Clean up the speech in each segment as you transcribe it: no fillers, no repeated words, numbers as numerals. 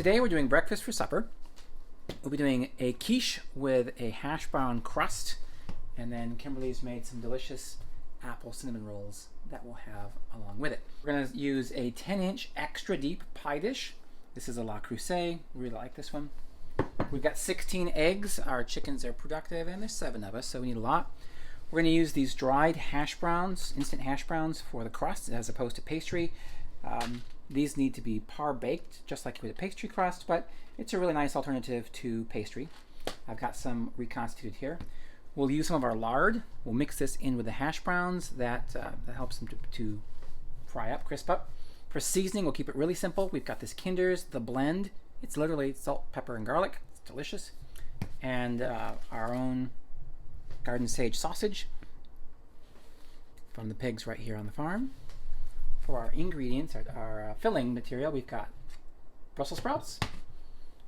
Today we're doing breakfast for supper. We'll be doing a quiche with a hash brown crust, and then Kimberly's made some delicious apple cinnamon rolls that we'll have along with it. We're going to use a 10-inch extra deep pie dish. This is a La Creuset. We really like this one. We've got 16 eggs. Our chickens are productive, and there's 7 of us, so we need a lot. We're going to use these dried hash browns, instant hash browns, for the crust as opposed to pastry. These need to be par baked, just like with a pastry crust, but it's a really nice alternative to pastry. I've got some reconstituted here. We'll use some of our lard. We'll mix this in with the hash browns. That helps them to fry up, crisp up. For seasoning, we'll keep it really simple. We've got this Kinder's The Blend. It's literally salt, pepper, and garlic. It's delicious. And our own garden sage sausage from the pigs right here on the farm. For our ingredients, our filling material, we've got Brussels sprouts,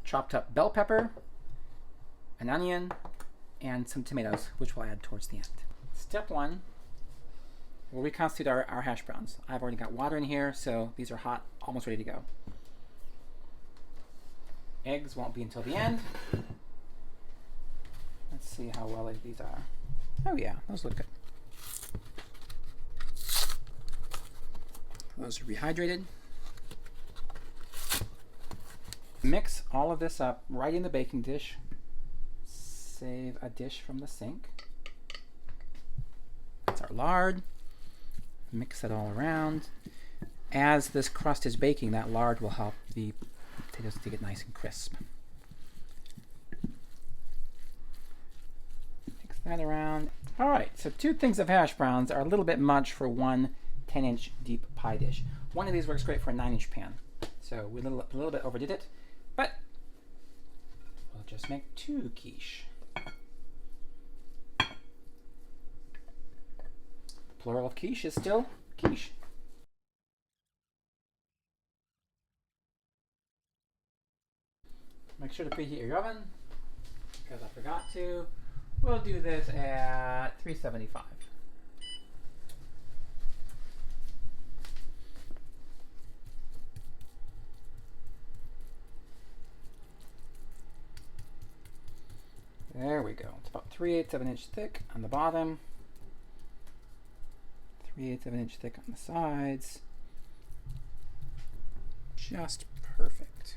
chopped up bell pepper, an onion, and some tomatoes, which we'll add towards the end. Step 1, we'll reconstitute our hash browns. I've already got water in here, so these are hot, almost ready to go. Eggs won't be until the end. Let's see how well these are. Oh yeah, those look good. Those are rehydrated. Mix all of this up right in the baking dish. Save a dish from the sink. That's our lard. Mix it all around. As this crust is baking, that lard will help the potatoes to get nice and crisp. Mix that around. All right, so 2 things of hash browns are a little bit much for one 10-inch deep pie dish. One of these works great for a 9-inch pan. So we a little bit overdid it, but we'll just make 2 quiche. Plural of quiche is still quiche. Make sure to preheat your oven, because I forgot to. We'll do this at 375. There we go. It's about 3/8 of an inch thick on the bottom, 3/8 of an inch thick on the sides. Just perfect.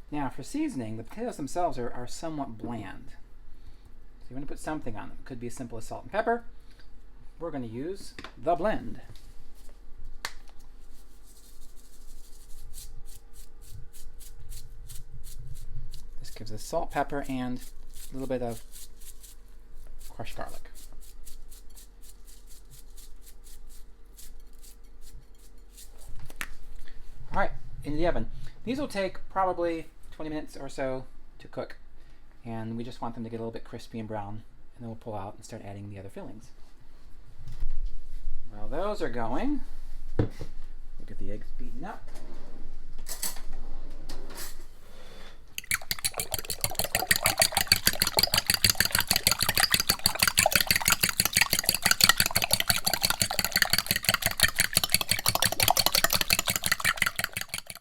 Now for seasoning, the potatoes themselves are somewhat bland. So you're going to put something on them. It could be as simple as salt and pepper. We're going to use The Blend. This gives us salt, pepper, and a little bit of crushed garlic. All right, into the oven. These will take probably 20 minutes or so to cook, and we just want them to get a little bit crispy and brown, and then we'll pull out and start adding the other fillings. While those are going, we'll get the eggs beaten up.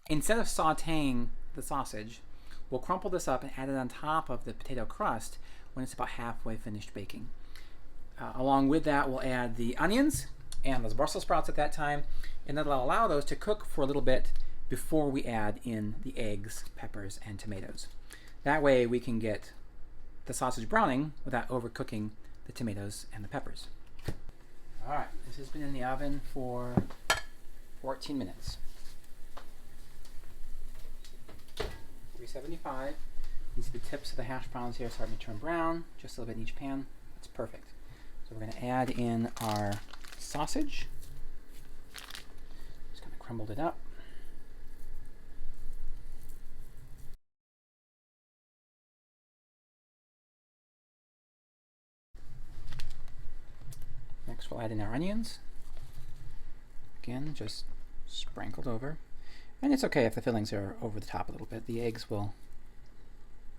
Instead of sauteing the sausage, we'll crumple this up and add it on top of the potato crust when it's about halfway finished baking. Along with that, we'll add the onions and those Brussels sprouts at that time, and that'll allow those to cook for a little bit before we add in the eggs, peppers, and tomatoes. That way we can get the sausage browning without overcooking the tomatoes and the peppers. All right, this has been in the oven for 14 minutes. 375. You see the tips of the hash browns here starting to turn brown, just a little bit in each pan. That's perfect. So we're going to add in our sausage. Just kind of crumbled it up. Next we'll add in our onions. Again, just sprinkled over. And it's okay if the fillings are over the top a little bit. The eggs will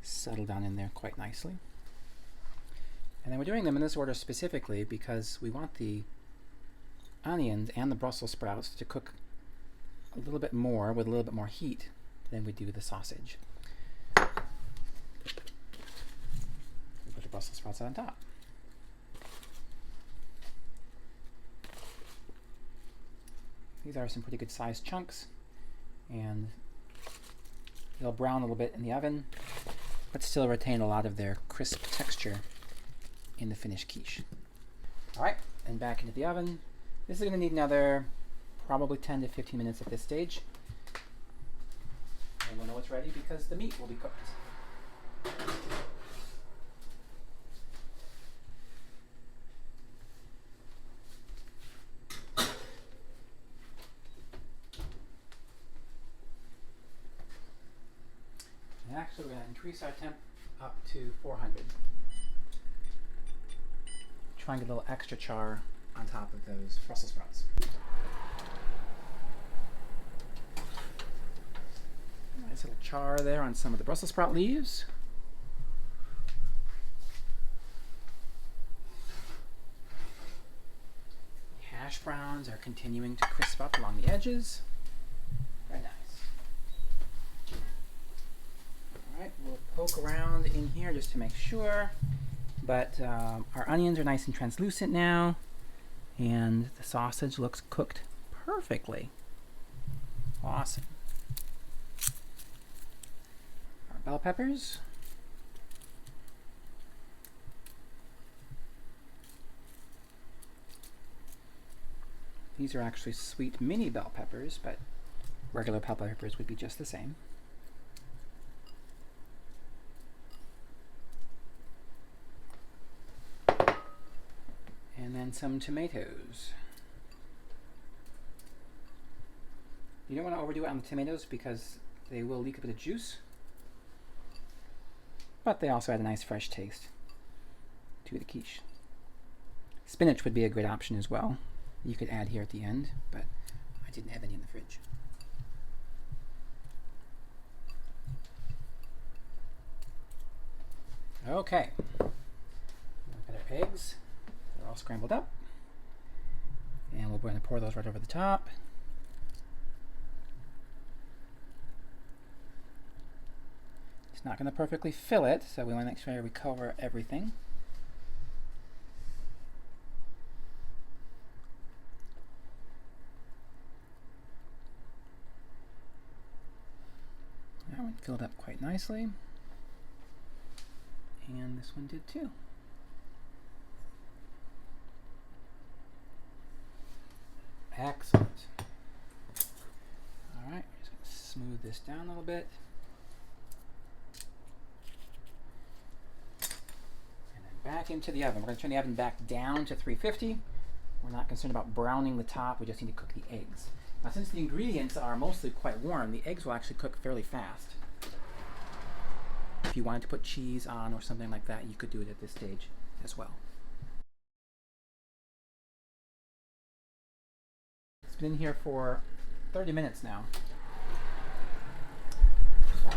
settle down in there quite nicely. And then we're doing them in this order specifically because we want the onions and the Brussels sprouts to cook a little bit more with a little bit more heat Then we do the sausage. We put the Brussels sprouts on top. These are some pretty good sized chunks, and they'll brown a little bit in the oven, but still retain a lot of their crisp texture in the finished quiche. All right, and back into the oven. This is going to need another probably 10 to 15 minutes at this stage. And we'll know it's ready because the meat will be cooked. And actually, we're going to increase our temp up to 400. Try and get a little extra char on top of those Brussels sprouts. Nice little char there on some of the Brussels sprout leaves. The hash browns are continuing to crisp up along the edges. Very nice. All right, we'll poke around in here just to make sure. But our onions are nice and translucent now, and the sausage looks cooked perfectly. Awesome. Our bell peppers. These are actually sweet mini bell peppers, but regular bell peppers would be just the same. And then some tomatoes. You don't want to overdo it on the tomatoes because they will leak a bit of juice, but they also add a nice fresh taste to the quiche. Spinach would be a great option as well. You could add here at the end, but I didn't have any in the fridge. Okay, look at our eggs. They're all scrambled up, and we're going to pour those right over the top. It's not going to perfectly fill it, so we want to make sure we cover everything. That one filled up quite nicely, and this one did too. Excellent. All right, we're just going to smooth this down a little bit. And then back into the oven. We're going to turn the oven back down to 350. We're not concerned about browning the top. We just need to cook the eggs. Now, since the ingredients are mostly quite warm, the eggs will actually cook fairly fast. If you wanted to put cheese on or something like that, you could do it at this stage as well. It's been in here for 30 minutes now.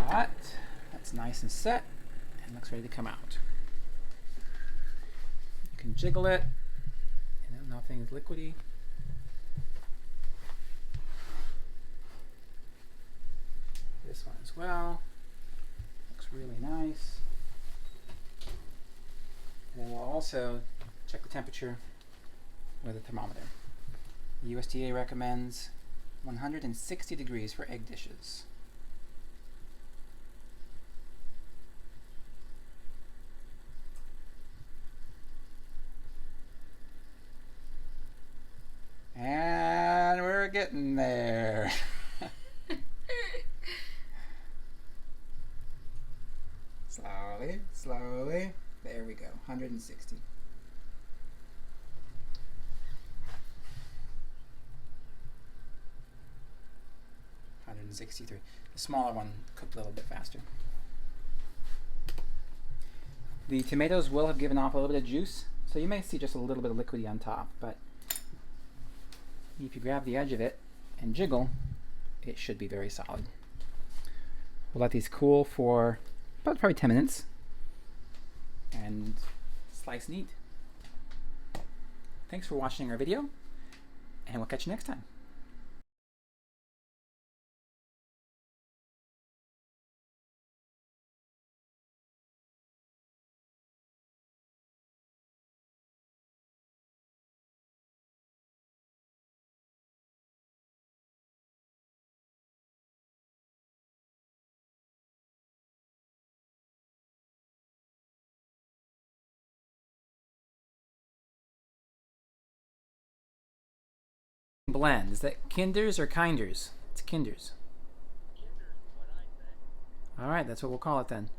That's nice and set and looks ready to come out. You can jiggle it, and nothing is liquidy. This one as well. Looks really nice. And then we'll also check the temperature with a thermometer. The USDA recommends 160 degrees for egg dishes. And we're getting there. Slowly, slowly. There we go, 160. $163. The smaller one cooked a little bit faster. The tomatoes will have given off a little bit of juice, so you may see just a little bit of liquidy on top, but if you grab the edge of it and jiggle, it should be very solid. We'll let these cool for about probably 10 minutes and slice and eat. Thanks for watching our video, and we'll catch you next time. blend. Is that Kinders or Kinders? It's Kinders. All right, that's what we'll call it then.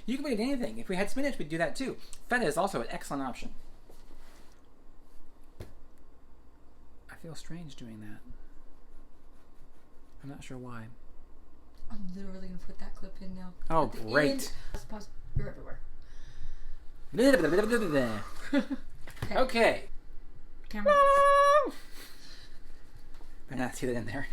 You can put anything. If we had spinach, we'd do that too. Feta is also an excellent option. I feel strange doing that. I'm not sure why. I'm literally going to put that clip in now. Oh, great. Pause. You're everywhere. Okay. Camera. I not see that in there.